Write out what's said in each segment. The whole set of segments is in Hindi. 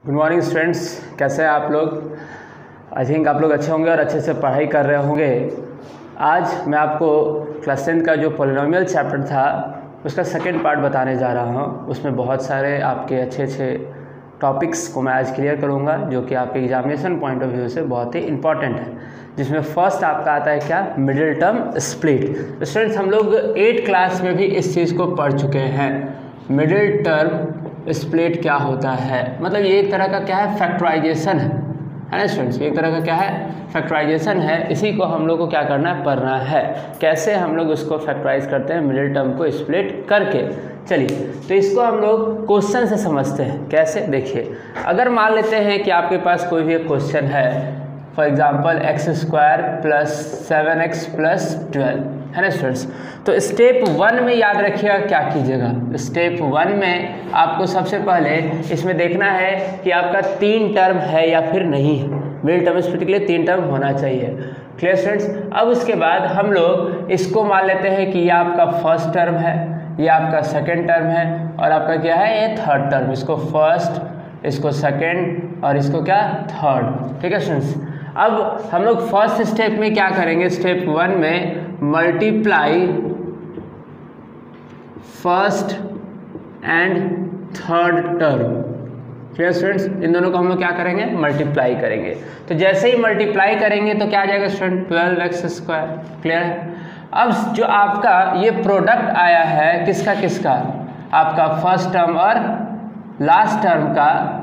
गुड मॉर्निंग स्टूडेंट्स, कैसे हैं आप लोग। आई थिंक आप लोग अच्छे होंगे और अच्छे से पढ़ाई कर रहे होंगे। आज मैं आपको क्लास 10 का जो पॉलिनोमियल चैप्टर था उसका सेकंड पार्ट बताने जा रहा हूँ। उसमें बहुत सारे आपके अच्छे टॉपिक्स को मैं आज क्लियर करूँगा जो कि आपके एग्जामिनेशन पॉइंट ऑफ व्यू से बहुत ही इंपॉर्टेंट है। जिसमें फर्स्ट आपका आता है क्या, मिडिल टर्म स्प्लिट। तो स्टूडेंट्स हम लोग 8 क्लास में भी इस चीज़ को पढ़ चुके हैं। मिडिल टर्म स्प्लिट क्या होता है, मतलब ये एक तरह का क्या है, फैक्टराइजेशन है ना स्टूडेंट्स। एक तरह का क्या है, फैक्टराइजेशन है। इसी को हम लोग को क्या करना है, पढ़ना है। कैसे हम लोग उसको फैक्टराइज करते हैं, मिडिल टर्म को स्प्लिट करके। चलिए तो इसको हम लोग क्वेश्चन से समझते हैं। कैसे, देखिए अगर मान लेते हैं कि आपके पास कोई भी एक क्वेश्चन है, फॉर एग्जाम्पल x² + 7x + 12 है ना स्टूडेंट्स। तो स्टेप 1 में याद रखिएगा क्या कीजिएगा। स्टेप 1 में आपको सबसे पहले इसमें देखना है कि आपका 3 टर्म है या फिर नहीं है। मिडिल टर्म स्प्लिट के लिए 3 टर्म होना चाहिए। Clear students. अब उसके बाद हम लोग इसको मान लेते हैं कि ये आपका फर्स्ट टर्म है, ये आपका सेकेंड टर्म है और आपका क्या है, ये थर्ड टर्म। इसको फर्स्ट, इसको सेकेंड और इसको क्या, थर्ड। ठीक है स्टूडेंट्स। अब हम लोग फर्स्ट स्टेप में क्या करेंगे, स्टेप 1 में multiply first and third term. Clear students. इन दोनों को हम लोग क्या करेंगे, मल्टीप्लाई करेंगे। तो जैसे ही मल्टीप्लाई करेंगे तो क्या आ जाएगा स्टूडेंट, 12x²। क्लियर है। अब जो आपका ये प्रोडक्ट आया है किसका किसका, आपका फर्स्ट टर्म और लास्ट टर्म का,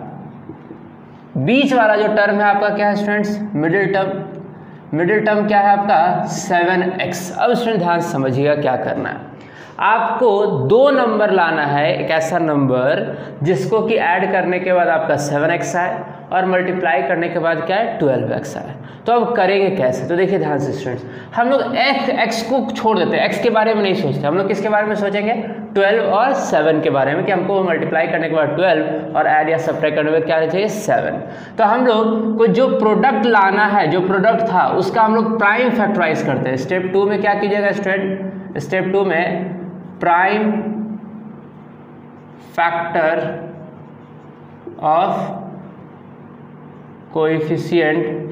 बीच वाला जो टर्म है आपका क्या है students, middle term. Middle term क्या है आपका, 7x। अब स्टूडेंट ध्यान से समझिएगा क्या करना है। आपको 2 नंबर लाना है, एक ऐसा नंबर जिसको कि ऐड करने के बाद आपका 7x आए और मल्टीप्लाई करने के बाद क्या है, 12x आए। तो अब करेंगे कैसे, तो देखिए ध्यान से स्टूडेंट्स, हम लोग x को छोड़ देते हैं, x के बारे में नहीं सोचते। हम लोग किसके बारे में सोचेंगे, 12 और 7 के बारे में, कि हमको मल्टीप्लाई करने के बाद 12 और ऐड या सब्ट्रैक्ट करने के बाद क्या चाहिए, 7। तो हम लोग को जो प्रोडक्ट लाना है, जो प्रोडक्ट था उसका हम लोग प्राइम फैक्टराइज करते हैं। स्टेप 2 में क्या कीजिएगा स्टूडेंट, स्टेप 2 में prime factor of coefficient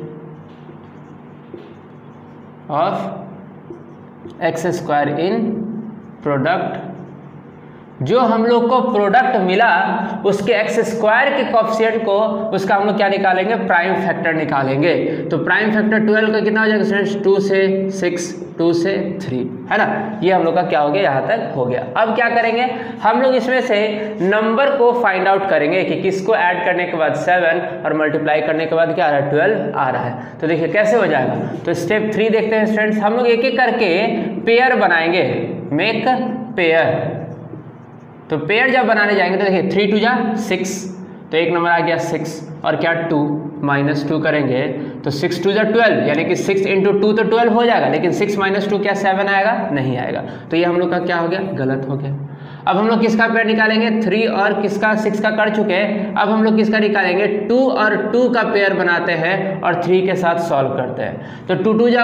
of x² in product. जो हम लोग को प्रोडक्ट मिला उसके x² के कोएफिशिएंट को, उसका हम लोग क्या निकालेंगे, प्राइम फैक्टर निकालेंगे। तो प्राइम फैक्टर 12 का कितना हो जाएगा स्टूडेंट्स, 2 से 6, 2 से 3 है ना। ये हम लोग का क्या हो गया, यहाँ तक हो गया। अब क्या करेंगे, हम लोग इसमें से नंबर को फाइंड आउट करेंगे कि किसको ऐड करने के बाद 7 और मल्टीप्लाई करने के बाद क्या आ रहा है, 12 आ रहा है। तो देखिए कैसे हो जाएगा। तो स्टेप 3 देखते हैं स्टूडेंट्स। हम लोग एक एक करके पेयर बनाएंगे, मेक पेयर। तो पेयर जब बनाने जाएंगे तो देखिए 3 2 जा 6, तो एक नंबर आ गया 6 और क्या 2 -2 करेंगे तो 6 2 जा 12, यानी कि 6 × 2 तो 12 हो जाएगा, लेकिन 6 - 2 क्या 7 आएगा, नहीं आएगा। तो ये हम लोग का क्या हो गया, गलत हो गया। अब हम लोग किसका पेयर निकालेंगे, 3 और किसका, 6 का कर चुके हैं। अब हम लोग किसका निकालेंगे, 2 और 2 का पेयर बनाते हैं और 3 के साथ सॉल्व करते हैं। तो 2 2 जा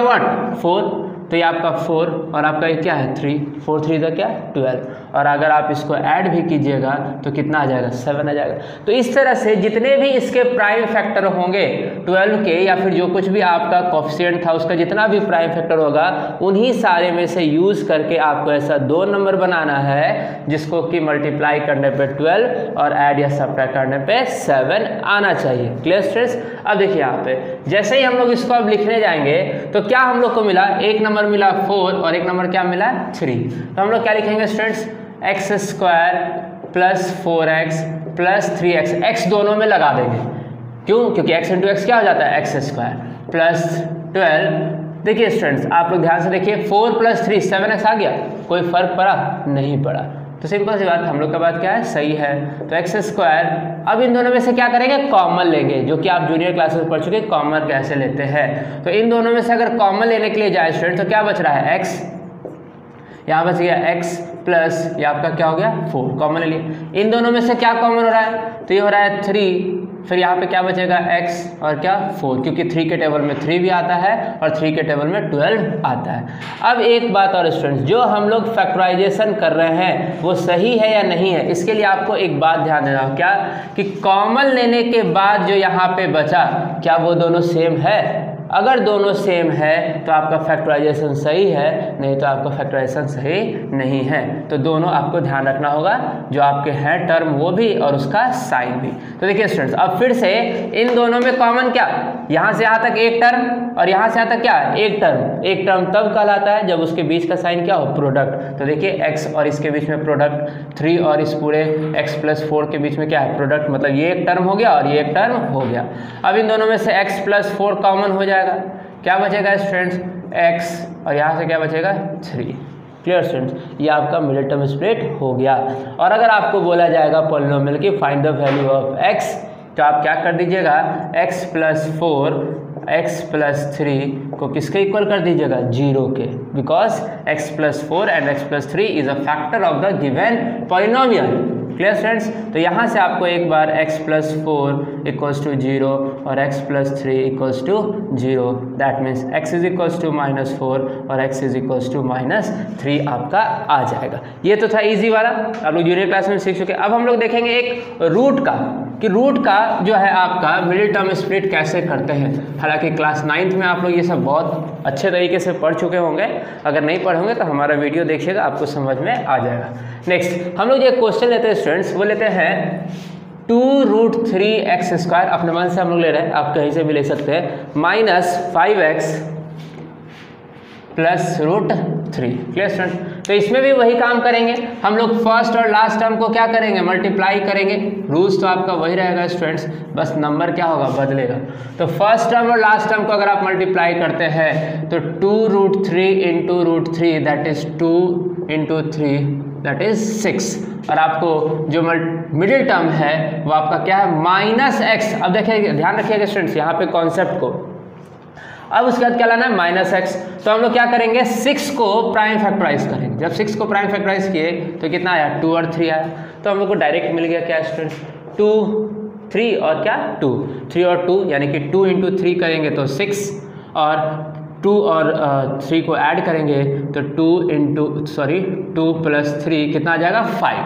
4, तो ये आपका 4 और आपका ये क्या है 3, 4 3 का क्या 12, और अगर आप इसको ऐड भी कीजिएगा तो कितना आ जाएगा, 7 आ जाएगा। तो इस तरह से जितने भी इसके प्राइम फैक्टर होंगे 12 के, या फिर जो कुछ भी आपका कोएफिशिएंट था उसका जितना भी प्राइम फैक्टर होगा, उन्हीं सारे में से यूज करके आपको ऐसा 2 नंबर बनाना है जिसको कि मल्टीप्लाई करने पे 12 और ऐड या सब्ट्रैक्ट करने पे 7 आना चाहिए। Clear students. अब देखिए यहाँ पे जैसे ही हम लोग इसको अब लिखने जाएंगे तो क्या हम लोग को मिला, एक नंबर मिला 4 और एक नंबर क्या मिला 3। तो हम लोग क्या लिखेंगे students, x² + 4x + 3x, x दोनों में लगा देंगे। क्यों, क्योंकि x × x क्या हो जाता है, x² + 12। देखिए स्टूडेंट्स आप लोग ध्यान से देखिए, 4 + 3 7x आ गया, कोई फर्क पड़ा, नहीं पड़ा। तो सिंपल सी बात, हम लोग का बात क्या है, सही है। तो x², अब इन दोनों में से क्या करेंगे, कॉमन लेंगे, जो कि आप जूनियर क्लासेस में पढ़ चुके हैं कॉमन कैसे लेते हैं। तो इन दोनों में से अगर कॉमन लेने के लिए जाए स्टूडेंट तो क्या बच रहा है, x, यहाँ बच गया x प्लस ये आपका क्या हो गया 4, कॉमन ले लिया। इन दोनों में से क्या कॉमन हो रहा है, तो ये हो रहा है 3 फिर यहाँ पे क्या बचेगा x और क्या 4, क्योंकि 3 के टेबल में 3 भी आता है और 3 के टेबल में 12 आता है। अब एक बात और स्टूडेंट्स, जो हम लोग फैक्टराइजेशन कर रहे हैं वो सही है या नहीं है, इसके लिए आपको एक बात ध्यान देना, क्या कि कॉमन लेने के बाद जो यहाँ पे बचा क्या वो दोनों सेम है। अगर दोनों सेम है तो आपका फैक्टराइजेशन सही है, नहीं तो आपका फैक्टराइजेशन सही नहीं है। तो दोनों आपको ध्यान रखना होगा, जो आपके हैं टर्म वो भी और उसका साइन भी। तो देखिए स्टूडेंट्स, अब फिर से इन दोनों में कॉमन क्या, यहाँ से यहाँ तक एक टर्म और यहाँ से यहाँ तक क्या एक टर्म। एक टर्म तब कहलाता है जब उसके बीच का साइन क्या हो, प्रोडक्ट। तो देखिए x और इसके बीच में प्रोडक्ट, 3 और इस पूरे x + 4 के बीच में क्या है, प्रोडक्ट। मतलब ये एक टर्म हो गया और ये एक टर्म हो गया। अब इन दोनों में से x + 4 कॉमन हो जाएगा, क्या बचेगा स्टूडेंट्स, x और यहाँ से क्या बचेगा 3। क्लियर स्टूडेंट्स, ये आपका मिडिल टर्म स्प्लिट हो गया। और अगर आपको बोला जाएगा पॉलिनोमियल की find the value of x, तो आप क्या कर दीजिएगा, x + 4 x + 3 को किसके इक्वल कर दीजिएगा, 0 के, because x + 4 and x + 3 is a factor of the given polynomial. Clear friends, तो यहाँ से आपको एक बार x + 4 = 0 और x + 3 = 0, दैट मीन्स x = -4 और x = -3 आपका आ जाएगा। ये तो था इजी वाला, आप लोग जूनियर क्लास में सीख चुके। अब हम लोग देखेंगे एक रूट का, कि रूट का जो है आपका मिडिल टर्म स्प्लिट कैसे करते हैं। हालांकि क्लास 9th में आप लोग ये सब बहुत अच्छे तरीके से पढ़ चुके होंगे, अगर नहीं पढ़े होंगे तो हमारा वीडियो देखिएगा, आपको समझ में आ जाएगा। नेक्स्ट हम लोग ये क्वेश्चन लेते हैं स्टूडेंट्स, वो लेते हैं 2√3x², अपने मन से हम लोग ले रहे हैं, आप कहीं से भी ले सकते हैं, -5x + √3। क्लियर स्टूडेंट, तो इसमें भी वही काम करेंगे हम लोग, फर्स्ट और लास्ट टर्म को क्या करेंगे, मल्टीप्लाई करेंगे। रूल्स तो आपका वही रहेगा स्टूडेंट्स, बस नंबर क्या होगा, बदलेगा। तो फर्स्ट टर्म और लास्ट टर्म को अगर आप मल्टीप्लाई करते हैं तो 2√3 × √3 दैट इज 2 × 3 दैट इज 6। और आपको जो मिडिल टर्म है वो आपका क्या है, -x। अब देखिए ध्यान रखिएगा स्टूडेंट्स यहाँ पे कॉन्सेप्ट को। अब उसके बाद क्या लाना है, -x। तो हम लोग क्या करेंगे, 6 को प्राइम फैक्टराइज करेंगे। जब 6 को प्राइम फैक्टराइज किए तो कितना आया, 2 और 3 आया। तो हम लोग को डायरेक्ट मिल गया क्या स्टूडेंट्स, 2 3 और क्या 2, 3 और 2 यानी कि 2 × 3 करेंगे तो 6, और 2 और 3 को ऐड करेंगे तो 2 + 3 कितना आ जाएगा, 5।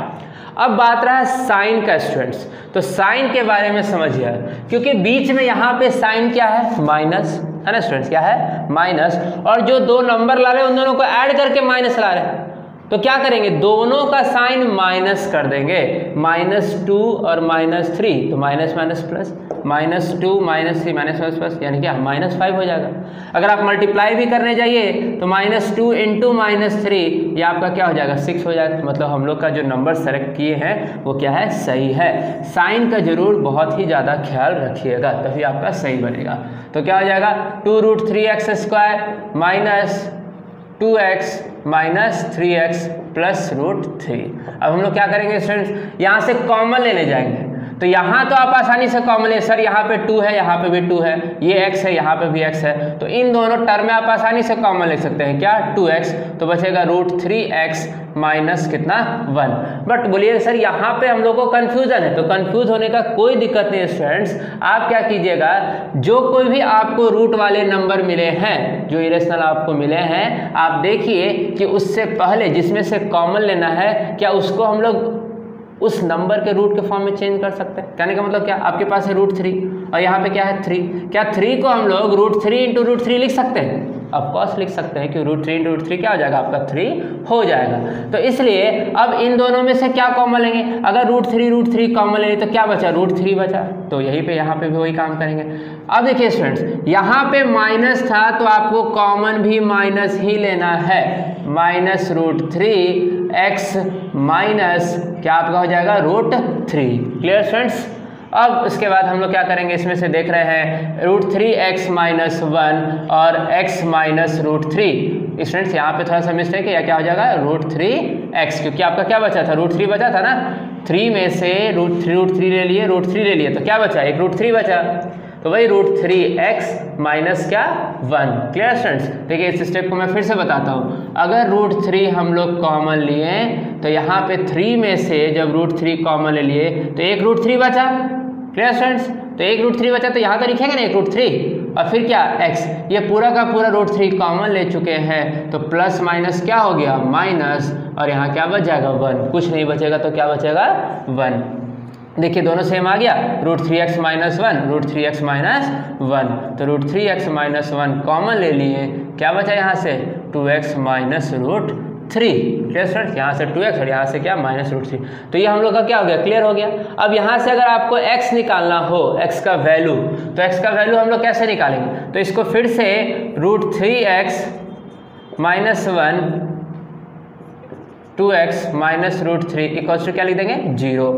अब बात रहा है साइन का स्टूडेंट्स, तो साइन के बारे में समझिए, क्योंकि बीच में यहाँ पे साइन क्या है, माइनस है ना स्टूडेंट्स, क्या है माइनस, और जो दो नंबर ला रहे हैं उन दोनों को ऐड करके माइनस ला रहे हैं। तो क्या करेंगे, दोनों का साइन माइनस कर देंगे, -2 और -3, तो माइनस माइनस प्लस, -2 -3 -+ यानी क्या -5 हो जाएगा। अगर आप मल्टीप्लाई भी करने जाइए तो -2 × -3 ये आपका क्या हो जाएगा, 6 हो जाएगा। मतलब हम लोग का जो नंबर सेलेक्ट किए हैं वो क्या है, सही है। साइन का जरूर बहुत ही ज़्यादा ख्याल रखिएगा, तभी आपका सही बनेगा। तो क्या हो जाएगा, 2√3x² -2x -3x + √3। अब हम लोग क्या करेंगे स्टूडेंट्स, यहाँ से कॉमन लेने जाएंगे। तो यहाँ तो आप आसानी से कॉमन ले, सर यहाँ पे 2 है, यहाँ पे भी 2 है, ये x है, यहाँ पे भी x है, तो इन दोनों टर्म में आप आसानी से कॉमन ले सकते हैं, क्या 2x, तो बचेगा √3x माइनस कितना 1। बट बोलिए सर यहाँ पे हम लोग को कन्फ्यूजन है, तो कन्फ्यूज होने का कोई दिक्कत नहीं है स्टूडेंट्स। आप क्या कीजिएगा, जो कोई भी आपको रूट वाले नंबर मिले हैं, जो इरेशनल आपको मिले हैं, आप देखिए कि उससे पहले जिसमें से कॉमन लेना है, क्या उसको हम लोग उस नंबर के रूट के फॉर्म में चेंज कर सकते हैं। कहने का मतलब क्या, आपके पास है √3 और यहाँ पे क्या है 3, क्या 3 को हम लोग √3 × √3 लिख सकते हैं, ऑफकोर्स लिख सकते हैं, कि √3 × √3 क्या हो जाएगा, आपका 3 हो जाएगा। तो इसलिए अब इन दोनों में से क्या कॉमन लेंगे, अगर √3 कॉमन लेंगे तो क्या बचा, √3 बचा, तो यहीं पे यहाँ पे भी वही काम करेंगे। अब देखिए स्टूडेंट्स, यहाँ पे माइनस था तो आपको कॉमन भी माइनस ही लेना है, -√3x माइनस क्या आपका हो जाएगा, √3। क्लियर स्टूडेंट्स, अब इसके बाद हम लोग क्या करेंगे, इसमें से देख रहे हैं √3x - 1 और x - √3। स्टूडेंट्स यहाँ पे थोड़ा सा मिस्टेक है, या क्या हो जाएगा, √3x, क्योंकि आपका क्या बचा था, √3 बचा था ना, 3 में से √3 ले लिए, √3 ले लिए, तो क्या बचा, एक √3 बचा, तो वही √3x माइनस क्या 1। क्लियर स्टूडेंट्स, देखिए इस स्टेप को मैं फिर से बताता हूँ। अगर √3 हम लोग कॉमन लिए तो यहाँ पे 3 में से जब √3 कॉमन ले लिए तो एक √3 बचा। Clear students. तो एक रूट 3 बचा तो यहाँ तो लिखेंगे ना एक रूट 3 और फिर क्या x, ये पूरा का पूरा रूट 3 कॉमन ले चुके हैं तो प्लस माइनस क्या हो गया माइनस, और यहाँ क्या बच जाएगा 1, कुछ नहीं बचेगा तो क्या बचेगा 1। देखिए दोनों सेम आ गया, root 3x minus 1 root 3x minus 1, तो रूट 3x माइनस 1 कॉमन ले लिए, क्या बचा यहाँ से 2x minus root 3। Clear students, यहाँ से 2x और यहाँ से क्या माइनस रूट 3, तो ये हम लोग का क्या हो गया क्लियर हो गया। अब यहाँ से अगर आपको x निकालना हो, x का वैल्यू, तो x का वैल्यू हम लोग कैसे निकालेंगे, तो इसको फिर से root 3x minus 1 2x minus root 3 equals to क्या लिख देंगे 0,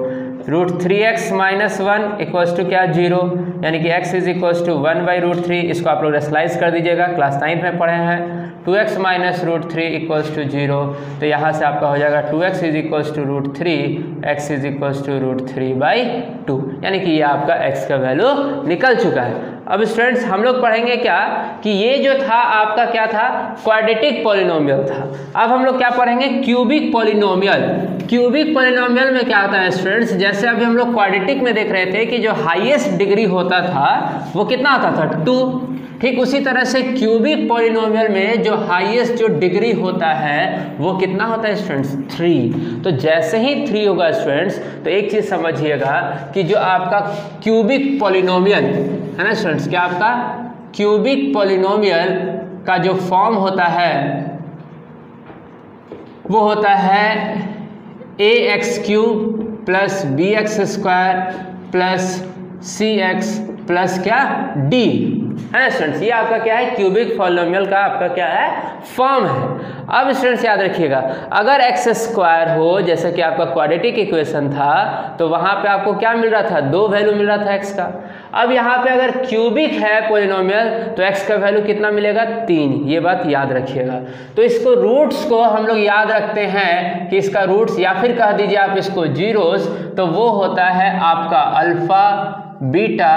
root 3x minus 1 equals to क्या 0, यानी कि x is equals to 1 by root 3, इसको आप लोग रेशनलाइज कर दीजिएगा, क्लास 9 में पढ़े हैं। 2x minus root 3 equals to 0, तो यहाँ से आपका हो जाएगा 2x is equals to root 3, x is equals to root 3 by 2, यानी कि ये आपका x का वैल्यू निकल चुका है। अब स्टूडेंट्स हम लोग पढ़ेंगे क्या कि ये जो था आपका क्या था क्वाड्रेटिक पॉलिनोमियल था। अब हम लोग क्या पढ़ेंगे क्यूबिक पॉलिनोमियल। क्यूबिक पॉलिनोमियल में क्या होता है स्टूडेंट्स, जैसे अभी हम लोग क्वाड्रेटिक में देख रहे थे कि जो हाईएस्ट डिग्री होता था वो कितना होता था 2, ठीक उसी तरह से क्यूबिक पॉलिनोमियल में जो हाईएस्ट जो डिग्री होता है वो कितना होता है स्टूडेंट्स 3। तो जैसे ही 3 होगा स्टूडेंट्स तो एक चीज़ समझिएगा कि जो आपका क्यूबिक पॉलिनोमियल है ना स्टूडेंट्स, क्या आपका क्यूबिक पॉलिनोमियल का जो फॉर्म होता है वो होता है ax cube plus bx square plus cx plus क्या d, है ना स्टूडेंट्स, ये आपका क्या है क्यूबिक पॉलिनोमियल का आपका क्या है फॉर्म है। अब स्टूडेंट्स याद रखिएगा, अगर एक्स स्क्वायर हो जैसे कि आपका क्वाड्रेटिक इक्वेशन था तो वहां पे आपको क्या मिल रहा था 2 वैल्यू मिल रहा था एक्स का। अब यहाँ पे अगर क्यूबिक है पॉलिनोमियल तो एक्स का वैल्यू कितना मिलेगा 3, ये बात याद रखिएगा। तो इसको रूट्स को हम लोग याद रखते हैं कि इसका रूट्स या फिर कह दीजिए आप इसको जीरोस, तो वो होता है आपका अल्फा बीटा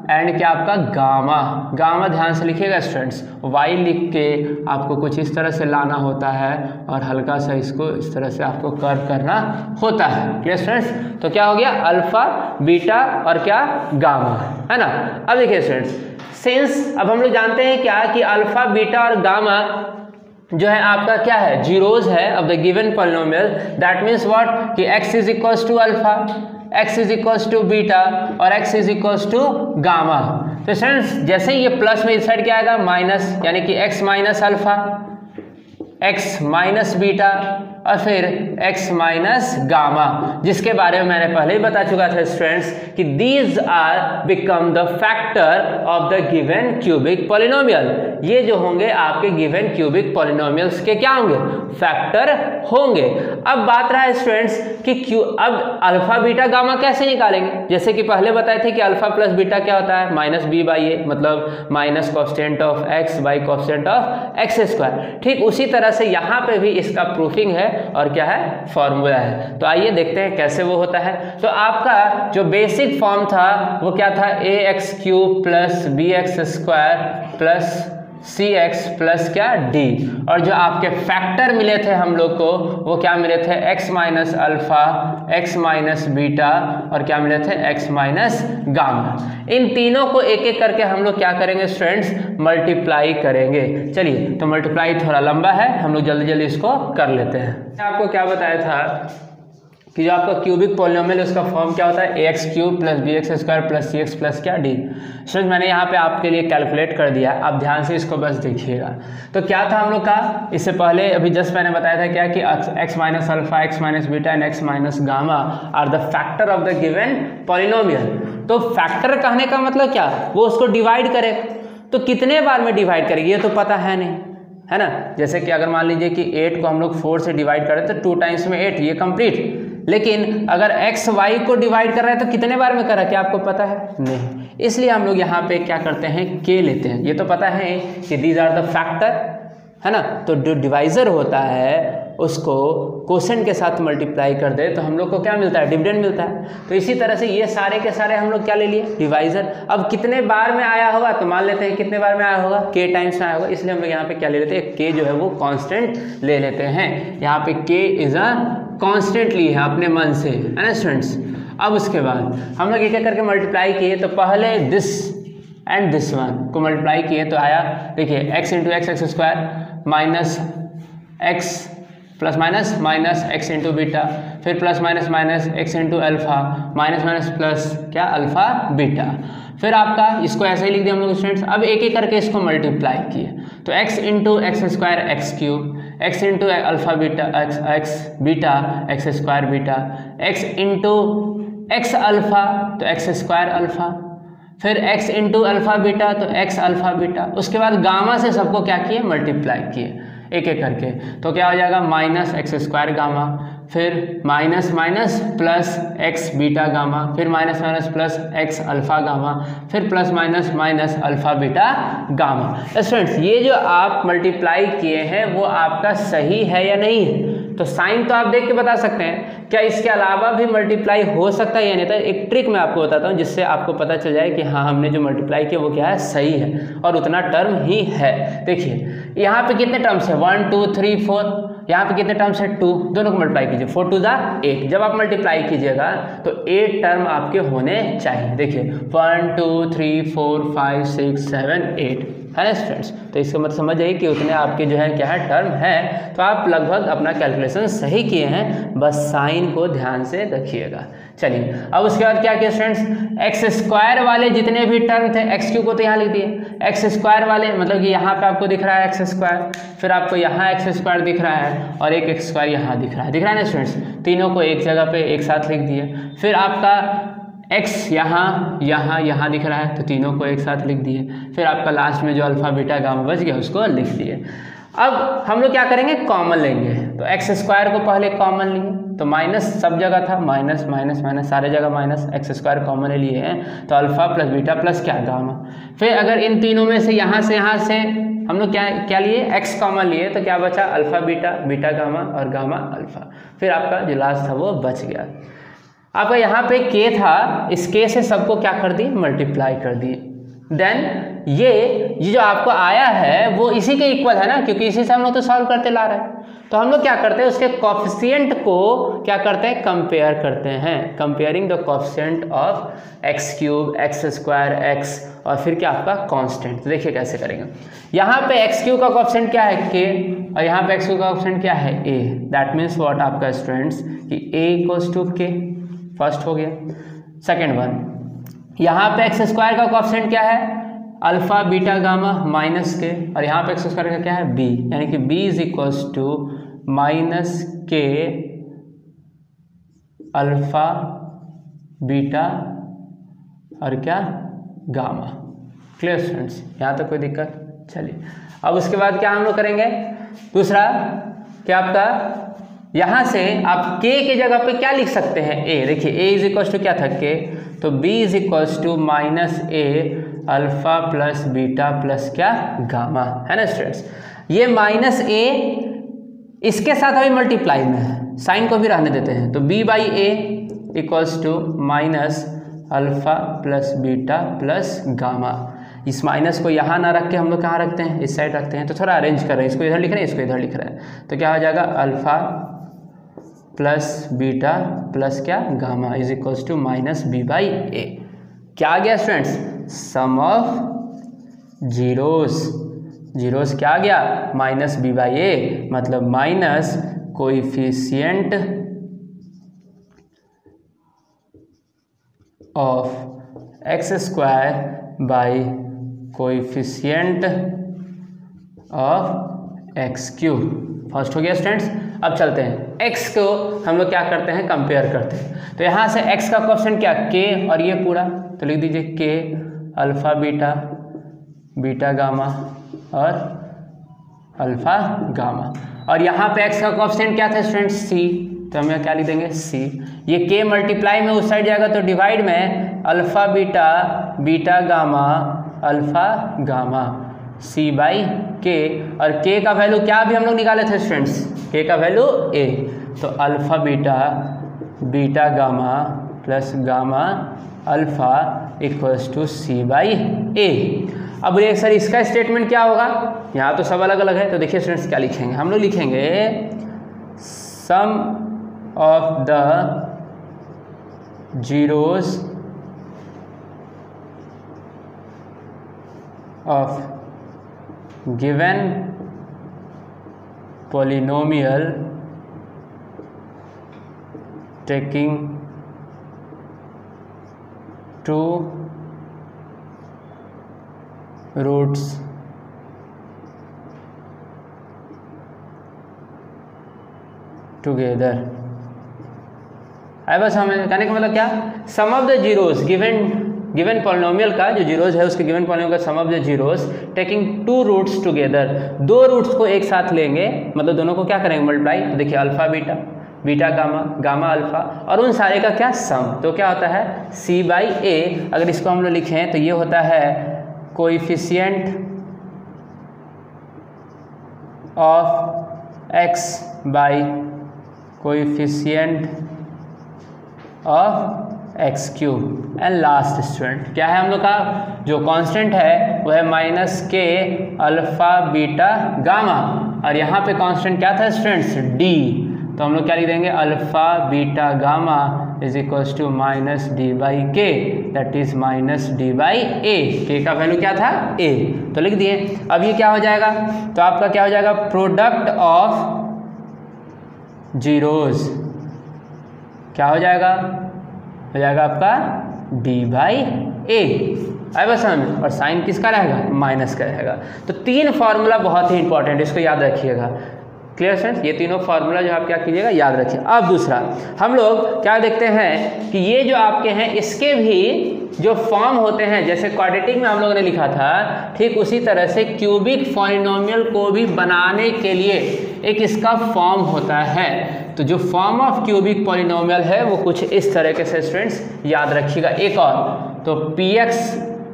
एंड क्या आपका गामा। गामा ध्यान से लिखिएगा स्टूडेंट्स, वाई लिख के आपको कुछ इस तरह से लाना होता है और हल्का सा इसको इस तरह से आपको कर्व करना होता है। क्लियर स्टूडेंट्स, तो क्या हो गया अल्फा बीटा और क्या गामा, है ना। अब देखिए स्टूडेंट्स, सिंस अब हम लोग जानते हैं क्या कि अल्फा बीटा और गामा जो है आपका क्या है जीरोज है of the given polynomial, that means what कि x is equals to alpha, x is equals to beta और x is equals to gamma. तो स्टूडेंट्स जैसे ही ये प्लस में इस साइड क्या आएगा माइनस, यानी कि x minus alpha, x minus beta और फिर x माइनस गामा, जिसके बारे में मैंने पहले ही बता चुका था स्टूडेंट्स कि these are become the factor of the given cubic polynomial. ये जो होंगे आपके गिवन क्यूबिक पॉलिनोमियल्स के क्या होंगे फैक्टर होंगे। अब बात रहा है स्टूडेंट्स कि अब अल्फा बीटा गामा कैसे निकालेंगे, जैसे कि पहले बताए थे कि अल्फा प्लस बीटा क्या होता है माइनस बी बाई ए, मतलब minus constant of x by constant of x square. ठीक उसी तरह से यहाँ पे भी इसका प्रूफिंग है और क्या है फॉर्मूला है। तो आइए देखते हैं कैसे वो होता है। तो आपका जो बेसिक फॉर्म था वो क्या था a x cube plus b x square plus c x plus क्या डी, और जो आपके फैक्टर मिले थे हम लोग को वो क्या मिले थे x minus alpha, x minus beta और क्या मिले थे एक्स माइनस गामा। इन तीनों को एक एक करके हम लोग क्या करेंगे स्टूडेंट्स मल्टीप्लाई करेंगे। चलिए तो मल्टीप्लाई थोड़ा लंबा है, हम लोग जल्दी जल्दी इसको कर लेते हैं। आपको क्या बताया था कि जो आपका क्यूबिक पॉलिनोमियल है उसका फॉर्म क्या होता है x cube plus b x square plus c x plus क्या डी। स्टूडेंट मैंने यहाँ पे आपके लिए कैलकुलेट कर दिया, आप ध्यान से इसको बस देखिएगा। तो क्या था हम लोग का इससे पहले अभी जस्ट मैंने बताया था क्या कि x minus alpha, x minus beta and x minus gamma are the factor of the given polynomial. तो फैक्टर कहने का मतलब क्या, वो उसको डिवाइड करे, तो कितने बार में डिवाइड करेगी ये तो पता है नहीं, है ना। जैसे कि अगर मान लीजिए कि 8 को हम लोग 4 से डिवाइड करें तो 2 टाइम्स में 8 ये कंप्लीट, लेकिन अगर x y को डिवाइड कर रहा है तो कितने बार में कर रहा है क्या आपको पता है नहीं। इसलिए हम लोग यहाँ पे क्या करते हैं k लेते हैं। ये तो पता है कि दीज आर द फैक्टर, है ना। तो जो डिवाइजर होता है उसको क्वोशेंट के साथ मल्टीप्लाई कर दे तो हम लोग को क्या मिलता है डिविडेंड मिलता है। तो इसी तरह से ये सारे के सारे हम लोग क्या ले लिए डिवाइजर। अब कितने बार में आया होगा तो मान लेते हैं कितने बार में आया होगा k टाइम्स में आया होगा, इसलिए हम लोग यहाँ पे क्या ले लेते हैं k जो है वो कांस्टेंट ले लेते हैं। यहाँ पे k इज अ कांस्टेंट ली है अपने मन से, है ना स्टूडेंट्स। अब उसके बाद हम लोग एक एक करके मल्टीप्लाई किए, तो पहले दिस एंड दिस वन को मल्टीप्लाई किए तो आया, देखिए x into x x square minus x plus minus x into beta, फिर plus minus x into alpha minus plus क्या अल्फा बीटा, फिर आपका इसको ऐसे ही लिख दिया हम लोग स्टूडेंट्स। अब एक एक करके इसको मल्टीप्लाई किए तो x into x square x cube, x into alpha beta x beta x square beta, x into x alpha तो एक्स स्क्वायर अल्फा, फिर x इंटू अल्फा बीटा तो x अल्फा बीटा। उसके बाद गामा से सबको क्या किए मल्टीप्लाई किए एक एक करके, तो क्या हो जाएगा माइनस एक्स स्क्वायर गामा, फिर minus plus x beta gamma, फिर minus plus x alpha gamma, फिर plus minus alpha beta gamma. Students ये जो आप मल्टीप्लाई किए हैं वो आपका सही है या नहीं है, तो साइन तो आप देख के बता सकते हैं, क्या इसके अलावा भी मल्टीप्लाई हो सकता है या नहीं। तो एक ट्रिक मैं आपको बताता हूँ जिससे आपको पता चल जाए कि हाँ हमने जो मल्टीप्लाई किया वो क्या है सही है और उतना टर्म ही है। देखिए यहाँ पे कितने टर्म्स है 1 2 3 4, यहाँ पे कितने टर्म्स है 2, दोनों को मल्टीप्लाई कीजिए 4 2 8। जब आप मल्टीप्लाई कीजिएगा तो 8 टर्म आपके होने चाहिए। देखिए 1 2 3 4 5 6 7 8 है ना स्टूडेंट्स। तो इसका मतलब समझ जाइए कि उतने आपके जो है क्या है टर्म है। तो आप लगभग अपना कैलकुलेशन सही किए हैं, बस साइन को ध्यान से रखिएगा। चलिए अब उसके बाद क्या किया स्टूडेंट्स, एक्स स्क्वायर वाले जितने भी टर्म थे एक्स क्यू को तो यहाँ लिख दिए, एक्स स्क्वायर वाले मतलब कि यहाँ पे आपको दिख रहा है एक्स स्क्वायर, फिर आपको यहाँ एक्स स्क्वायर दिख रहा है और एक एक्स स्क्वायर यहाँ दिख रहा है ना स्टूडेंट्स, तीनों को एक जगह पे एक साथ लिख दिए। फिर आपका x यहाँ दिख रहा है तो तीनों को एक साथ लिख दिए। फिर आपका लास्ट में जो अल्फा बीटा गामा बच गया उसको लिख दिए। अब हम लोग क्या करेंगे कॉमन लेंगे, तो एक्स स्क्वायर को पहले कॉमन लिए तो माइनस सब जगह था, माइनस सारे जगह माइनस, एक्स स्क्वायर कॉमन लिए हैं तो अल्फा प्लस बीटा प्लस क्या गामा। फिर अगर इन तीनों में से यहाँ से हम लोग क्या लिए एक्स कॉमन लिए तो क्या बचा अल्फा बीटा गामा और गामा अल्फा। फिर आपका जो लास्ट था वो बच गया। आपका यहाँ पे के था, इस के से सबको क्या कर दिए मल्टीप्लाई कर दिए। देन ये जो आपको आया है वो इसी के इक्वल है ना, क्योंकि इसी से हम लोग तो सॉल्व करते ला रहे हैं। तो हम लोग क्या करते हैं उसके कोफिशिएंट को क्या करते हैं कंपेयर करते हैं, comparing the coefficient of x cube x square x और फिर क्या आपका कांस्टेंट। तो देखिए कैसे करेंगे, यहाँ पे एक्स क्यूब का कोफिशिएंट क्या है के और यहाँ पे एक्स क्यूब का कोफिशिएंट क्या है ए। दैट मीन्स व्हाट आपका स्टूडेंट्स कि ए इक्वल्स टू के, फर्स्ट हो गया। सेकेंड वन, यहाँ पे एक्स स्क्वायर का कोफिशिएंट क्या है अल्फा बीटा गामा माइनस के और यहाँ पे एक्स स्क्वायर का क्या है बी, यानी कि b is equals to minus k alpha beta और क्या गामा। क्लियर स्टूडेंट्स, यहाँ तक कोई दिक्कत। चलिए अब उसके बाद क्या हम लोग करेंगे, दूसरा क्या आपका यहाँ से आप k के जगह पे क्या लिख सकते हैं a। देखिए a इज इक्वल्स टू क्या था k, तो b is equals to minus a alpha plus beta plus क्या गामा, है ना स्टूडेंट्स। ये माइनस a इसके साथ अभी मल्टीप्लाई में है, साइन को भी रहने देते हैं, तो b by a equals to minus alpha plus beta plus gamma. इस माइनस को यहाँ ना रख के हम लोग कहाँ रखते हैं, इस साइड रखते हैं। तो थोड़ा अरेंज कर रहे हैं, इसको इधर लिख रहे हैं इसको इधर लिख रहे हैं, तो क्या हो जाएगा अल्फा प्लस बीटा प्लस क्या gamma is equals to minus b by a. क्या आ गया स्टूडेंट्स, सम ऑफ जीरोस क्या आ गया माइनस बी बाई ए, मतलब minus coefficient of x square by coefficient of x cube. First हो गया स्टूडेंट्स। अब चलते हैं x को हम लोग क्या करते हैं कंपेयर करते हैं, तो यहाँ से x का कोफिशिएंट क्या k और ये पूरा, तो लिख दीजिए k अल्फा बीटा गामा और अल्फा गामा। और यहाँ पे x का कोफिशिएंट क्या था स्टूडेंट्स c, तो हमें क्या लिख देंगे c। ये k मल्टीप्लाई में उस साइड जाएगा तो डिवाइड में alpha beta gamma alpha gamma c by के, और k का वैल्यू क्या भी हम लोग निकाले थे स्टूडेंट्स, k का वैल्यू a, तो alpha beta gamma plus gamma alpha equals to c by a। अब ये सर इसका स्टेटमेंट क्या होगा, यहाँ तो सब अलग अलग है, तो देखिए स्टूडेंट्स क्या लिखेंगे, हम लोग लिखेंगे sum of the zeros of given polynomial taking two roots together. बस हमें कहने का मतलब क्या, sum of the zeros given polynomial का जो जीरोस है उसके गिवन पॉलिनोमियल का sum of the zeros taking two roots together, दो रूट्स को एक साथ लेंगे, मतलब दोनों को क्या करेंगे मल्टीप्लाई, तो देखिए alpha beta, beta gamma, gamma alpha, और उन सारे का क्या सम, तो क्या होता है c बाई ए। अगर इसको हम लोग लिखें तो ये होता है coefficient of x by coefficient of x cube. And last student क्या है हम लोग का जो कांस्टेंट है वो है minus k alpha beta gamma, और यहाँ पे कांस्टेंट क्या था स्टूडेंट्स डी, तो हम लोग क्या लिख देंगे alpha beta gamma is equals to minus d by k, that is minus d by a. के का वैल्यू क्या था ए, तो लिख दिए। अब ये क्या हो जाएगा, तो आपका क्या हो जाएगा प्रोडक्ट ऑफ जीरोस, क्या हो जाएगा आपका d बाई ए। आई बस हमें, और साइन किसका रहेगा माइनस का रहेगा। तो तीन फार्मूला बहुत ही इंपॉर्टेंट, इसको याद रखिएगा। क्लियर स्टूडेंट्स, ये तीनों फार्मूला जो आप क्या कीजिएगा याद रखिए। अब दूसरा हम लोग क्या देखते हैं कि ये जो आपके हैं इसके भी जो फॉर्म होते हैं, जैसे क्वाड्रेटिक में हम लोगों ने लिखा था, ठीक उसी तरह से क्यूबिक पॉलिनोमियल को भी बनाने के लिए एक इसका फॉर्म होता है। तो जो फॉर्म ऑफ क्यूबिक पॉलिनोमियल है वो कुछ इस तरह से स्टूडेंट्स याद रखिएगा। एक और, तो px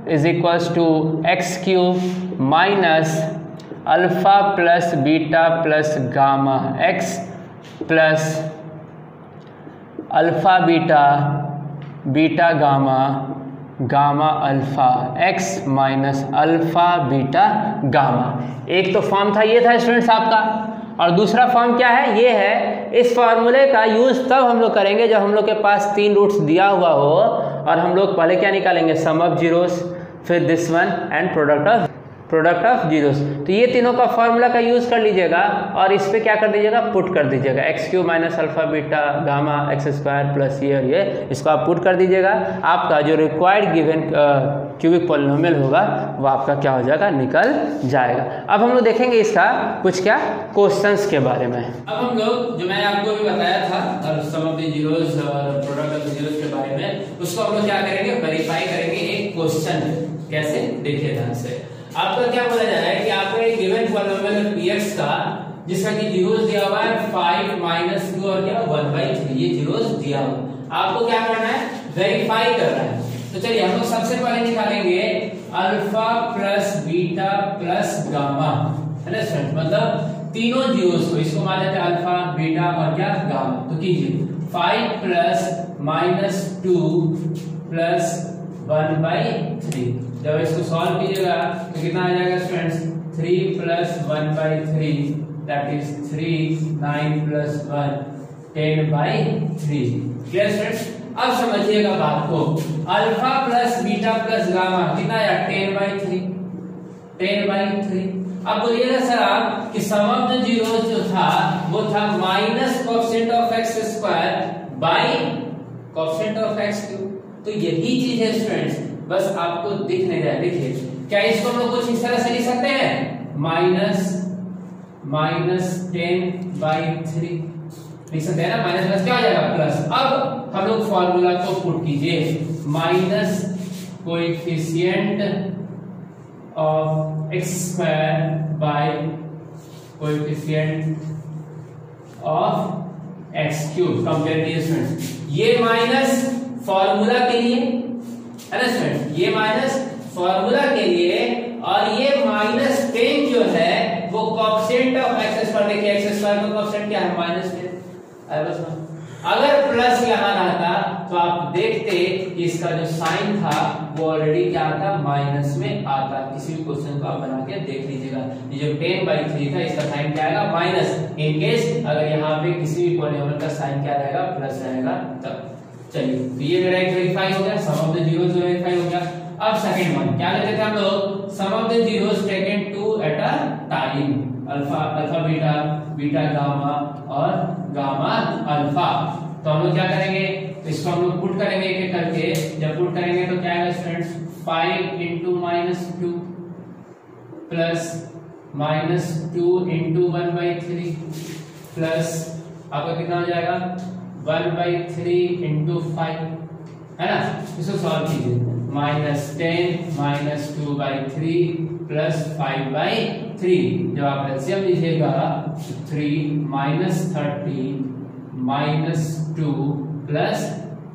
is equals to x cube minus alpha plus beta plus gamma x plus alpha beta beta gamma gamma alpha x minus alpha beta gamma. एक तो फॉर्म था, ये था स्टूडेंट्स आपका, और दूसरा फॉर्म क्या है, ये है। इस फॉर्मूले का यूज़ तब हम लोग करेंगे जब हम लोग के पास तीन रूट्स दिया हुआ हो, और हम लोग पहले क्या निकालेंगे सम ऑफ जीरोस, फिर this one and product of zeros. तो ये तीनों का फॉर्मूला का यूज़ कर लीजिएगा, और इस पर क्या कर दीजिएगा पुट कर दीजिएगा, x cube minus alpha beta gamma x square plus ये और ये, इसको आप पुट कर दीजिएगा। आपका जो रिक्वायर्ड गिवन क्यूबिक पॉलिनोमियल होगा वो आपका क्या हो जाएगा निकल जाएगा। अब हम लोग देखेंगे इसका कुछ क्या क्वेश्चंस के बारे में। अब हम लोग जो मैंने आपको भी बताया था सम ऑफ द जीरोस और प्रोडक्ट ऑफ द जीरोस के बारे में, उसको हम लोग क्या करेंगे वेरीफाई करेंगे एक क्वेश्चन। कैसे देखिए ध्यान से, आपका क्या बोला जा रहा है कि आपको एक गिवन पॉलिनोमियल px का जिसका कि जीरोस दिया हुआ है 5 माइनस 2 और क्या 1/3, ये जीरोस दिया हुआ, आपको क्या करना है वेरीफाई करना है। तो चलिए हम लोग सबसे पहले निकालेंगे alpha plus beta plus gamma, है ना स्टूडेंट, मतलब तीनों जीरोस को, इसको मान लेते हैं अल्फा बीटा और क्या गामा। तो कीजिए 5 प्लस माइनस 2 प्लस 1/3, जब इसको सॉल्व कीजिएगा तो कितना आ जाएगा students 3 plus 1/3 that is 3, 9 plus 1 10/3। Clear students, अब समझिएगा बात को, alpha plus beta plus gamma कितना आया 10/3। अब बोलिएगा सर आप कि सम ऑफ द जीरोस जो था वो था minus coefficient of x square by coefficient of x cube. तो यही चीज है स्टूडेंट्स, बस आपको दिख नहीं रहा है। देखिए क्या इसको हम लोग कुछ इस तरह से लिख सकते हैं माइनस 10/3 लिख सकते हैं ना, माइनस प्लस क्या हो जाएगा प्लस। अब हम लोग फॉर्मूला को पुट कीजिए, minus coefficient of x square by coefficient of x cube compare कीजिए स्टूडेंट्स, ये माइनस फॉर्मूला के लिए है ना स्टूडेंट, ये माइनस फॉर्मूला के लिए, और ये माइनस 10 जो है वो कोएफिशिएंट ऑफ एक्स स्क्वायर, देखिए एक्स स्क्वायर का कोएफिशिएंट क्या है -10। अगर प्लस यहां रहता तो आप देखते कि इसका जो साइन था वो ऑलरेडी क्या आता माइनस में आता। किसी भी क्वेश्चन को आप बना के देख लीजिएगा, ये जो 10/3 था इसका साइन क्या आएगा माइनस, इन केस अगर यहाँ पे किसी भी पॉलिनोमियल का साइन क्या रहेगा प्लस रहेगा तब। चलिए तो ये मेरा एक वेरीफाई हो गया, सम ऑफ द जीरोस वेरीफाई हो गया। अब सेकंड वन क्या लेते थे हम लोग, sum of the zeros taken two at a time, alpha alpha beta, beta gamma और गामा अल्फा। तो हम लोग क्या करेंगे, इसको हम लोग पुट करेंगे एक एक करके। जब पुट करेंगे तो क्या आएगा students, 5 into -2 plus -2 into 1/3 plus आपका कितना हो जाएगा 1/3 into 5, है ना। इसको सॉल्व कीजिए, -10 -2/3 प्लस 5/3। जब आप एलसीएम लीजिएगा 3 -30 -2 प्लस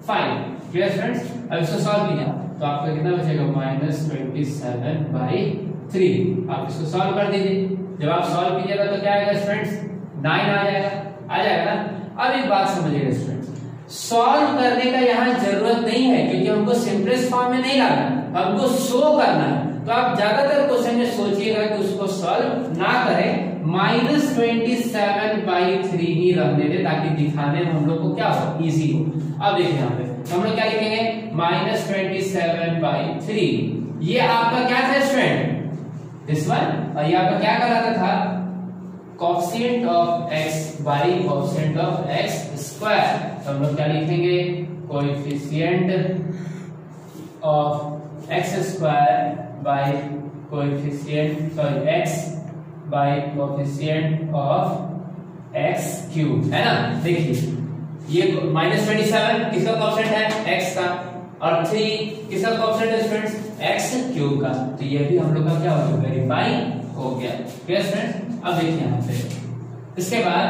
5। Clear friends. अब इसको सॉल्व कीजिए तो आपका कितना बचेगा, -27/3। आप इसको सॉल्व कर दीजिए। जब आप सॉल्व कीजिएगा तो क्या आएगा स्टूडेंट्स, 9 आ जाएगा ना। अब एक बात समझिएगा स्टूडेंट्स, सॉल्व करने का यहाँ जरूरत नहीं है क्योंकि हमको सिंपलेस्ट फॉर्म में नहीं लाना, हमको शो करना है। तो आप ज्यादातर क्वेश्चन में सोचिएगा कि उसको सॉल्व ना करें, -27/3 ही रखने दे ताकि दिखाने में हम लोग को क्या हो, इजी हो। अब देखिए यहाँ पे तो हम लोग क्या लिखेंगे, -27/3। ये आपका क्या था स्टूडेंट, दिस वन, और ये आपका क्या कहलाता था, coefficient of x by coefficient of x square. तो हम लोग क्या लिखेंगे, coefficient of x square by coefficient x by coefficient of x cube, है ना। देखिए ये -27 किसका कोएफिशिएंट है, x का, और 3 किसका कोएफिशिएंट है स्टूडेंट्स, x क्यूब का। तो ये भी हम लोग का क्या हो गया, वेरीफाई हो गया। Clear students. अब देखिए यहाँ पे इसके बाद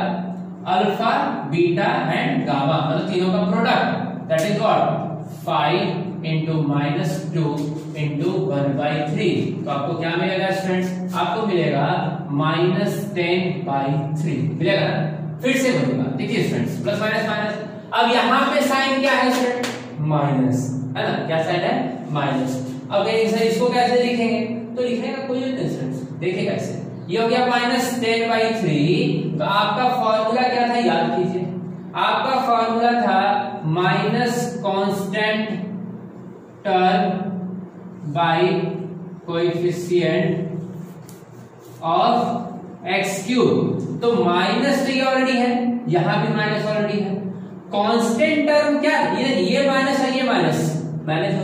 अल्फा बीटा एंड गामा मतलब तीनों का product, that is what 5 into -2 into 1/3। तो आपको क्या मिलेगा स्टूडेंट्स, आपको मिलेगा -10/3 मिलेगा ना। फिर से बोलूंगा, देखिए स्टूडेंट्स, प्लस माइनस माइनस। अब यहाँ पे साइन क्या है स्टूडेंट, माइनस, है ना। क्या साइन है, माइनस। अब इसको कैसे लिखेंगे, तो लिखने का कोई नहीं स्टूडेंट्स, देखिए कैसे। ये हो गया -10/3। तो आपका फॉर्मूला क्या था, याद कीजिए। आपका फॉर्मूला था minus constant term by coefficient of x cube. तो माइनस तो ये ऑलरेडी है, यहां भी माइनस ऑलरेडी है। कांस्टेंट टर्म क्या, ये माइनस है, ये माइनस हो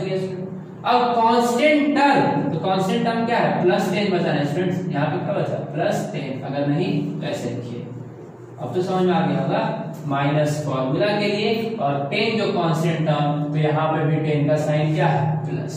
गया स्टूडेंट। अब कांस्टेंट टर्म, तो कांस्टेंट टर्म क्या है, +10 बचा है स्टूडेंट्स। यहाँ पे क्या बचा, +10। अगर नहीं तो ऐसे लिखिए, अब तो समझ में आ गया होगा। माइनस फॉर्मूला के लिए और 10 जो कांस्टेंट टर्म, तो यहाँ पे भी 10 का साइन क्या है, प्लस।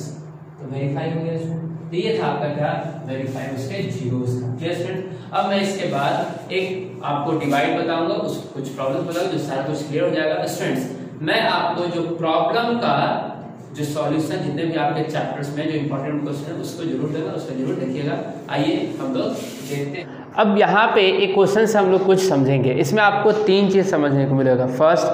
तो वेरीफाई हो गया स्टूडेंट। तो ये था आपका क्या, वेरीफाई उसके जीरोस का। Clear student. अब मैं इसके बाद एक आपको डिवाइड बताऊंगा, उस कुछ प्रॉब्लम बताऊंगा, जो सारा कुछ क्लियर हो जाएगा स्टूडेंट्स। मैं आपको जो प्रॉब्लम का जो सॉल्यूशन जितने भी आपके चैप्टर्स में जो इंपॉर्टेंट क्वेश्चन है उसको जरूर देगा, उसको जरूर देखिएगा। आइए हम लोग देखते हैं। अब यहाँ पे एक क्वेश्चन से हम लोग कुछ समझेंगे। इसमें आपको 3 चीज़ समझने को मिलेगा। First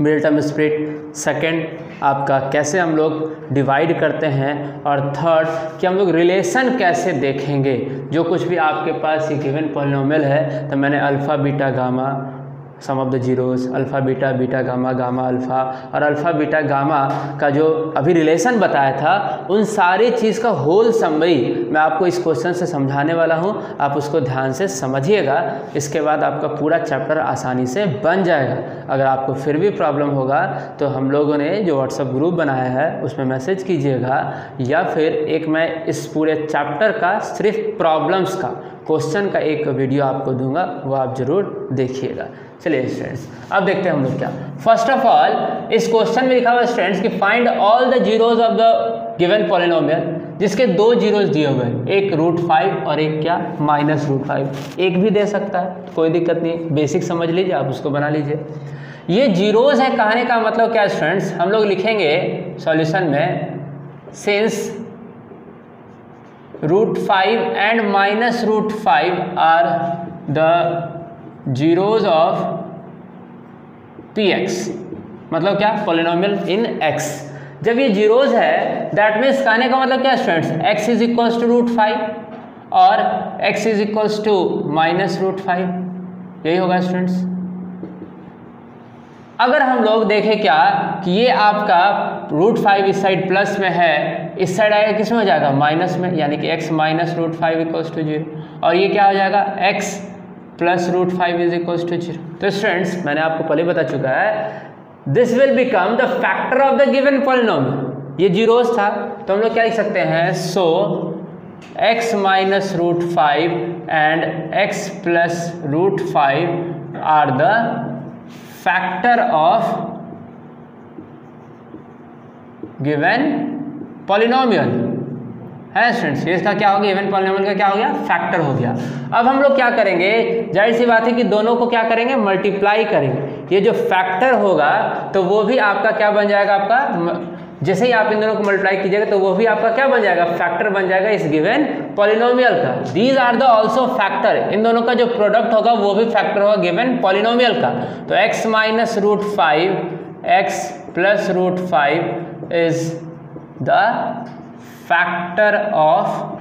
middle term split, second आपका कैसे हम लोग डिवाइड करते हैं, और थर्ड कि हम लोग रिलेशन कैसे देखेंगे। जो कुछ भी आपके पास ये गिवन पॉलिनोमियल है, तो मैंने alpha beta gamma sum of the zeros, alpha beta beta gamma gamma alpha, और अल्फा बीटा गामा का जो अभी रिलेशन बताया था, उन सारी चीज़ का होल समरी मैं आपको इस क्वेश्चन से समझाने वाला हूं। आप उसको ध्यान से समझिएगा, इसके बाद आपका पूरा चैप्टर आसानी से बन जाएगा। अगर आपको फिर भी प्रॉब्लम होगा तो हम लोगों ने जो व्हाट्सएप ग्रुप बनाया है उसमें मैसेज कीजिएगा, या फिर एक मैं इस पूरे चैप्टर का सिर्फ प्रॉब्लम्स का क्वेश्चन का एक वीडियो आपको दूंगा, वो आप जरूर देखिएगा। चलिए स्टूडेंट्स, अब देखते हैं हम लोग क्या। फर्स्ट ऑफ ऑल इस क्वेश्चन में लिखा हुआ स्टूडेंट्स कि find all the zeros of the given polynomial, जिसके 2 जीरोस दिए हुए हैं, एक √5 और एक क्या, -√5। एक भी दे सकता है, कोई दिक्कत नहीं, बेसिक समझ लीजिए, आप उसको बना लीजिए। ये जीरोस है, कहने का मतलब क्या स्टूडेंट्स, हम लोग लिखेंगे सॉल्यूशन में, since √5 and -√5 are the zeros of px, मतलब क्या, पॉलिनोमियल इन x। जब ये जीरोस है, दैट मीन्स कहने का मतलब क्या students, x is equals to √5 और x इज इक्वल्स टू -√5, यही होगा स्टूडेंट्स। अगर हम लोग देखें क्या कि ये आपका √5 इस साइड प्लस में है, इस साइड आएगा किस में हो जाएगा माइनस में, यानी कि x माइनस √5 इक्वल्स टू 0, और ये क्या हो जाएगा x plus √5 is equals to 0। तो स्टूडेंट्स मैंने आपको पहले बता चुका है, this will become the factor of the given polynomial. ये जीरोस था तो हम लोग क्या लिख सकते हैं, so x minus √5 and x plus √5 are the factor of given polynomial है स्टूडेंट्स। ये इसका क्या हो गया, गिवन पॉलिनोमियल का क्या हो गया, फैक्टर हो गया। अब हम लोग क्या करेंगे, जाहिर सी बात है कि दोनों को क्या करेंगे, मल्टीप्लाई करेंगे। ये जो फैक्टर होगा तो वो भी आपका क्या बन जाएगा, आपका जैसे ही आप इन दोनों को मल्टीप्लाई कीजिएगा तो वो भी आपका क्या बन जाएगा, फैक्टर बन जाएगा इस गिवन पॉलिनोमियल का। These are the also factor, इन दोनों का जो प्रोडक्ट होगा वो भी फैक्टर होगा गिवन पॉलिनोमियल का। तो x minus √5 x plus √5 is the factor of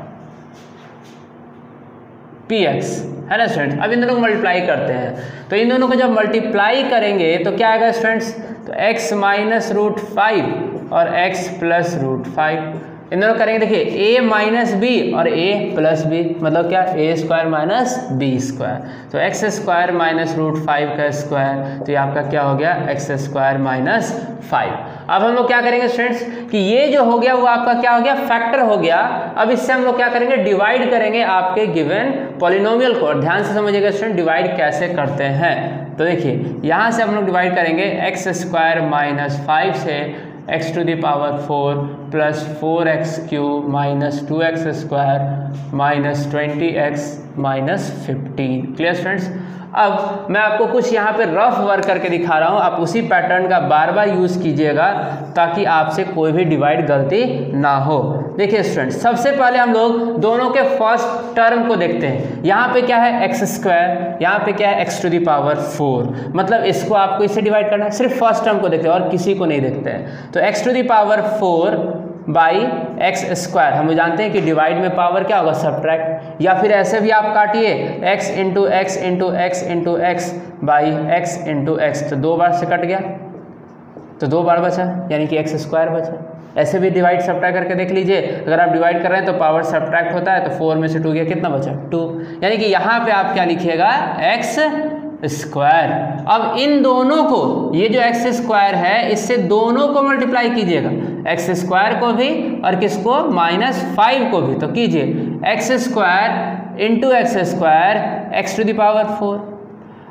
px, है ना स्टूडेंट्स। अब इन दोनों को मल्टीप्लाई करते हैं, तो इन दोनों को जब मल्टीप्लाई करेंगे तो क्या आएगा स्टूडेंट्स, तो x माइनस √5 और x प्लस √5 इन दोनों करेंगे। देखिए a माइनस बी और a प्लस बी, मतलब क्या, a square minus b square. तो x स्क्वायर माइनस √5 का स्क्वायर, तो ये आपका क्या हो गया, x स्क्वायर माइनस 5। अब हम लोग क्या करेंगे स्टूडेंट्स कि ये जो हो गया वो आपका क्या हो गया, फैक्टर हो गया। अब इससे हम लोग क्या करेंगे, डिवाइड करेंगे आपके गिवन पॉलिनोमियल को। और ध्यान से समझिएगा स्टूडेंट, डिवाइड कैसे करते हैं। तो देखिए यहाँ से हम लोग डिवाइड करेंगे x स्क्वायर माइनस 5 से x to the power 4 plus 4x³ minus 2x square minus 20x minus 15। Clear students. अब मैं आपको कुछ यहाँ पे रफ वर्क करके दिखा रहा हूँ, आप उसी पैटर्न का बार बार यूज़ कीजिएगा ताकि आपसे कोई भी डिवाइड गलती ना हो। देखिए स्टूडेंट्स, सबसे पहले हम लोग दोनों के फर्स्ट टर्म को देखते हैं। यहाँ पे क्या है, x स्क्वायर, यहाँ पे क्या है, x टू द पावर 4, मतलब इसको आपको इससे डिवाइड करना है। सिर्फ फर्स्ट टर्म को देखते हैं और किसी को नहीं देखते हैं। तो x to the power 4 by x square, हम जानते हैं कि डिवाइड में पावर क्या होगा, सब्ट्रैक्ट, या फिर ऐसे भी आप काटिए x into x into x into x by x into x, तो 2 बार से कट गया तो 2 बार बचा, यानी कि x स्क्वायर बचा। ऐसे भी डिवाइड सब्ट्रैक्ट करके देख लीजिए, अगर आप डिवाइड कर रहे हैं तो पावर सब्ट्रैक्ट होता है, तो 4 में से 2 गया, कितना बचा, 2, यानी कि यहाँ पे आप क्या लिखिएगा, x स्क्वायर। अब इन दोनों को, ये जो x स्क्वायर है इससे दोनों को मल्टीप्लाई कीजिएगा, x स्क्वायर को भी और किसको, -5 को भी। तो कीजिए x square into x square x to the power 4।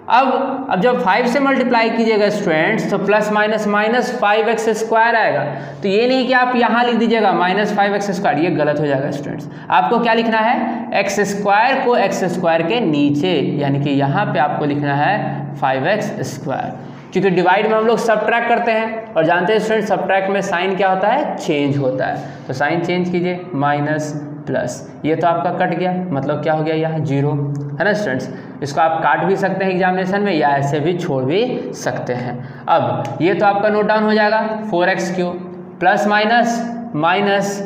अब जब 5 से मल्टीप्लाई कीजिएगा स्टूडेंट्स तो plus minus minus 5x square आएगा। तो ये नहीं कि आप यहाँ लिख दीजिएगा -5x स्क्वायर, ये गलत हो जाएगा स्टूडेंट्स। आपको क्या लिखना है, x स्क्वायर को x स्क्वायर के नीचे, यानी कि यहाँ पे आपको लिखना है 5x स्क्वायर, क्योंकि डिवाइड में हम लोग सब्ट्रैक्ट करते हैं और जानते हैं स्टूडेंट सब्ट्रैक्ट में साइन क्या होता है, चेंज होता है। तो साइन चेंज कीजिए, माइनस प्लस, ये तो आपका कट गया, मतलब क्या हो गया, यहाँ 0, है ना स्टूडेंट्स। इसको आप काट भी सकते हैं एग्जामिनेशन में या ऐसे भी छोड़ भी सकते हैं। अब ये तो आपका नोट डाउन हो जाएगा, 4x³ plus minus minus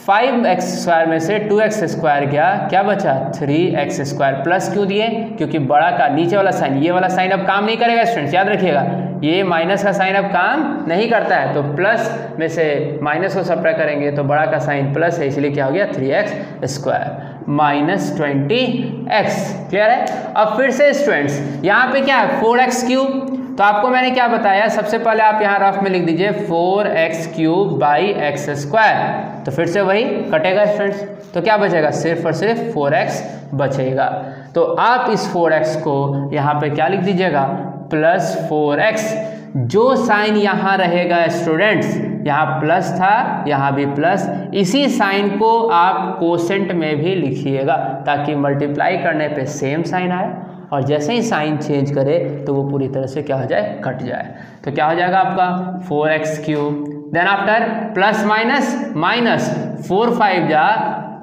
5x square में से 2x स्क्वायर गया, क्या बचा, 3x स्क्वायर। प्लस क्यों दिए, क्योंकि बड़ा का नीचे वाला साइन, ये वाला साइन अब काम नहीं करेगा स्टूडेंट्स, याद रखिएगा, ये माइनस का साइन अब काम नहीं करता है। तो प्लस में से माइनस को सब्ट्रैक्ट करेंगे तो बड़ा का साइन प्लस है, इसलिए क्या हो गया, 3x square minus 20x। Clear है। अब फिर से स्टूडेंट्स यहाँ पे क्या है, 4x³। तो आपको मैंने क्या बताया, सबसे पहले आप यहाँ रफ में लिख दीजिए 4x³ बाई एक्स स्क्वायर। तो फिर से वही कटेगा स्टूडेंट्स, तो क्या बचेगा, सिर्फ और सिर्फ 4x बचेगा। तो आप इस 4x को यहाँ पे क्या लिख दीजिएगा, प्लस 4x। जो साइन यहाँ रहेगा स्टूडेंट्स, यहाँ प्लस था, यहाँ भी प्लस, इसी साइन को आप कोसेंट में भी लिखिएगा ताकि मल्टीप्लाई करने पे सेम साइन आए, और जैसे ही साइन चेंज करे तो वो पूरी तरह से क्या हो जाए, कट जाए। तो क्या हो जाएगा आपका 4x³, then after plus minus minus 4 5 जा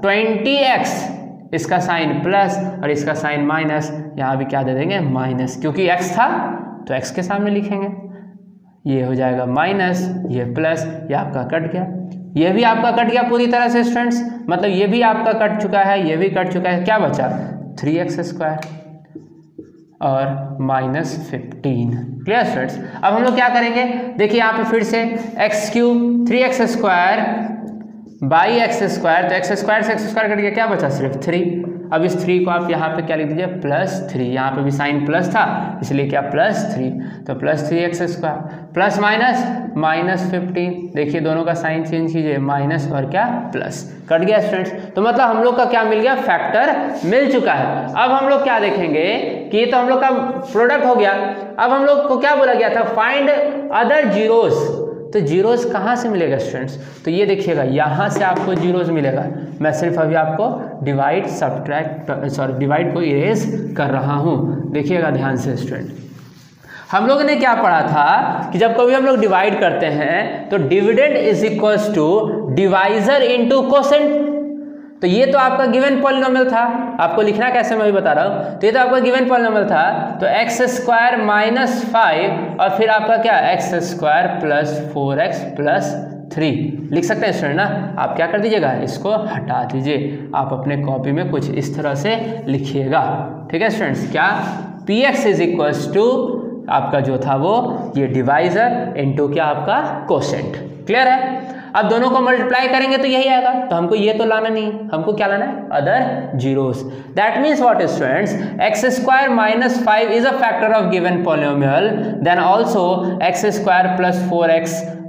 20x, इसका साइन प्लस और इसका साइन माइनस, यहाँ भी क्या दे देंगे, माइनस, क्योंकि x था तो x के सामने लिखेंगे। ये हो जाएगा माइनस, ये प्लस, ये आपका कट गया, ये भी आपका कट गया पूरी तरह से स्टूडेंट्स, मतलब ये भी आपका कट चुका है, ये भी कट चुका है, क्या बचा, 3x स्क्वायर, और -15। Clear students. अब हम लोग क्या करेंगे, देखिए यहाँ पे फिर से x³ 3x² बाई x², तो x² से x² कट गया, क्या बचा सिर्फ 3। अब इस 3 को आप यहाँ पे क्या लिख दीजिए +3, यहाँ पे भी साइन प्लस था इसलिए क्या +3, तो +3x² प्लस माइनस -15, देखिए दोनों का साइन चेंज कीजिए, माइनस और क्या प्लस, कट गया स्टूडेंट्स। तो मतलब हम लोग का क्या मिल गया, फैक्टर मिल चुका है। अब हम लोग क्या देखेंगे कि ये तो हम लोग का प्रोडक्ट हो गया। अब हम लोग को क्या बोला गया था, फाइंड अदर जीरोस, तो जीरोस कहाँ से मिलेगा स्टूडेंट्स, तो ये देखिएगा यहाँ से आपको जीरोस मिलेगा। मैं सिर्फ अभी आपको डिवाइड को इरेज कर रहा हूँ, देखिएगा ध्यान से स्टूडेंट। हम लोग ने क्या पढ़ा था कि जब कभी हम लोग डिवाइड करते हैं तो dividend is equals to divisor into quotient. तो ये तो आपका गिवन पॉलिनोमियल था, आपको लिखना कैसे मैं भी बता रहा हूँ। तो ये तो आपका गिवन पॉलिनोमियल था, तो x² - 5 और फिर आपका क्या x² + 4x + 3 लिख सकते हैं स्टूडेंट ना। आप क्या कर दीजिएगा, इसको हटा दीजिए, आप अपने कॉपी में कुछ इस तरह से लिखिएगा, ठीक है स्टूडेंट्स। क्या px इज इक्वल्स टू आपका जो था वो ये डिवाइजर इनटू क्या आपका कोसेंट। क्लियर है। अब दोनों को मल्टीप्लाई करेंगे तो यही आएगा, तो हमको ये तो लाना नहीं है, हमको क्या लाना है, other zeros. That means what students, x² - 5 is a factor of given polynomial, then also x² + 4x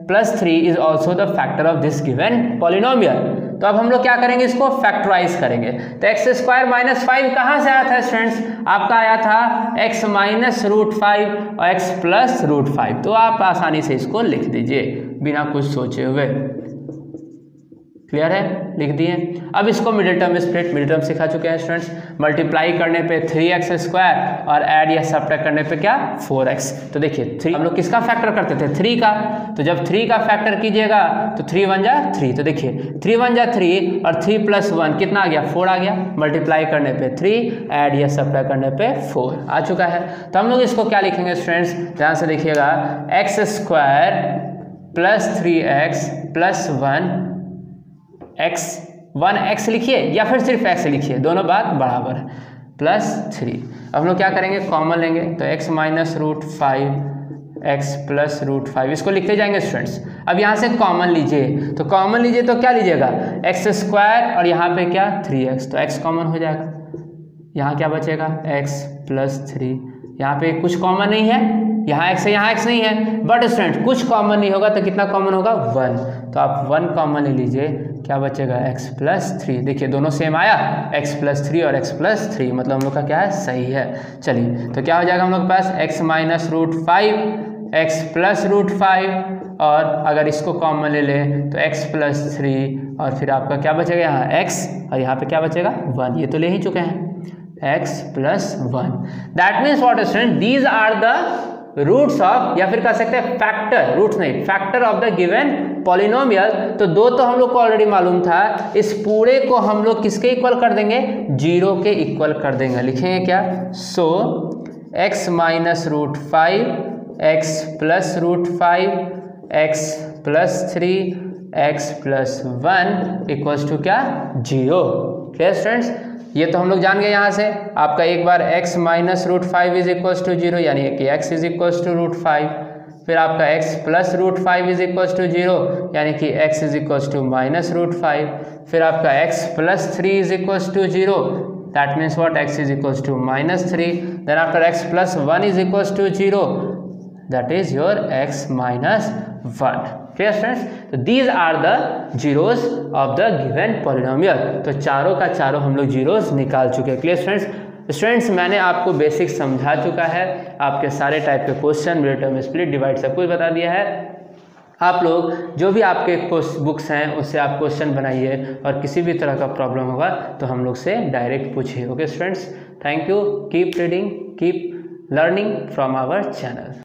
+ 3 is also the factor of this given polynomial. तो अब हम लोग क्या करेंगे, इसको फैक्टराइज करेंगे। तो x² - 5 कहाँ से आया था स्टूडेंट्स, आपका आया था x - √5 और x + √5, तो आप आसानी से इसको लिख दीजिए बिना कुछ सोचे हुए। क्लियर है, लिख दिए। अब इसको middle term split, middle term सिखा चुके हैं स्टूडेंट्स। मल्टीप्लाई करने पे 3x² और ऐड या सब्ट्रैक्ट करने पे क्या 4x। तो देखिए 3 हम लोग किसका फैक्टर करते थे, 3 का, तो जब 3 का फैक्टर कीजिएगा तो 3 × 1 = 3, तो देखिए 3 × 1 = 3 और 3 + 1 कितना आ गया, 4 आ गया। मल्टीप्लाई करने पे 3, ऐड या सब्ट्रैक्ट करने पे 4 आ चुका है। तो हम लोग इसको क्या लिखेंगे स्टूडेंट्स, ध्यान से देखिएगा, x² + 3x + 1x लिखिए या फिर सिर्फ x लिखिए, दोनों बात बराबर है, +3। अब हम लोग क्या करेंगे, कॉमन लेंगे, तो x - √5 x + √5 इसको लिखते जाएंगे स्टूडेंट्स। अब यहाँ से कॉमन लीजिए, तो कॉमन लीजिए तो क्या लीजिएगा, x² और यहाँ पे क्या 3x, तो x कॉमन हो जाएगा, यहाँ क्या बचेगा x + 3, यहाँ पे कुछ कॉमन नहीं है, यहाँ x है यहाँ x नहीं है, बट स्टूडेंट कुछ कॉमन नहीं होगा तो कितना कॉमन होगा, 1, तो आप 1 कॉमन ले लीजिए, क्या बचेगा x + 3। देखिए दोनों सेम आया, x + 3 और x + 3, मतलब हम लोग का क्या है, सही है। चलिए तो क्या हो जाएगा हम लोग के पास, x - √5 x + √5 और अगर इसको कॉमन ले लें तो x + 3 और फिर आपका क्या बचेगा यहाँ x और यहाँ पे क्या बचेगा 1, ये तो ले ही चुके हैं, x + 1। That means what student, these are the roots of, या फिर कह सकते हैं फैक्टर, रूट्स नहीं, factor of the given polynomial. तो दो तो हम लोग को ऑलरेडी मालूम था, इस पूरे को हम लोग किसके इक्वल कर देंगे, 0 के इक्वल कर देंगे। लिखेंगे क्या, सो x - √5 x + √5 x + 3 x + 1 equals to क्या 0। क्लियर स्टूडेंट्स, ये तो हम लोग जान गए। यहाँ से आपका एक बार x - √5 इज इक्वल्स टू 0, यानी कि x इज इक्वल्स टू √5, फिर आपका x + √5 इज इक्वल्स टू 0, यानी कि x इज इक्वल्स टू -√5, फिर आपका x + 3 is equals to 0, that means what, x is equals to -3, then after x + 1 is equals to 0, that is your x - 1। Clear students, तो these are the zeros of the given polynomial. तो चारों का चारों हम लोग जीरोस निकाल चुके हैं। क्लियर स्टूडेंट्स, मैंने आपको बेसिक समझा चुका है, आपके सारे टाइप के question, middle term split, divide सब कुछ बता दिया है। आप लोग जो भी आपके बुक्स हैं उससे आप क्वेश्चन बनाइए और किसी भी तरह का प्रॉब्लम होगा तो हम लोग से डायरेक्ट पूछिए। Okay students, thank you, keep reading, keep learning from our channel.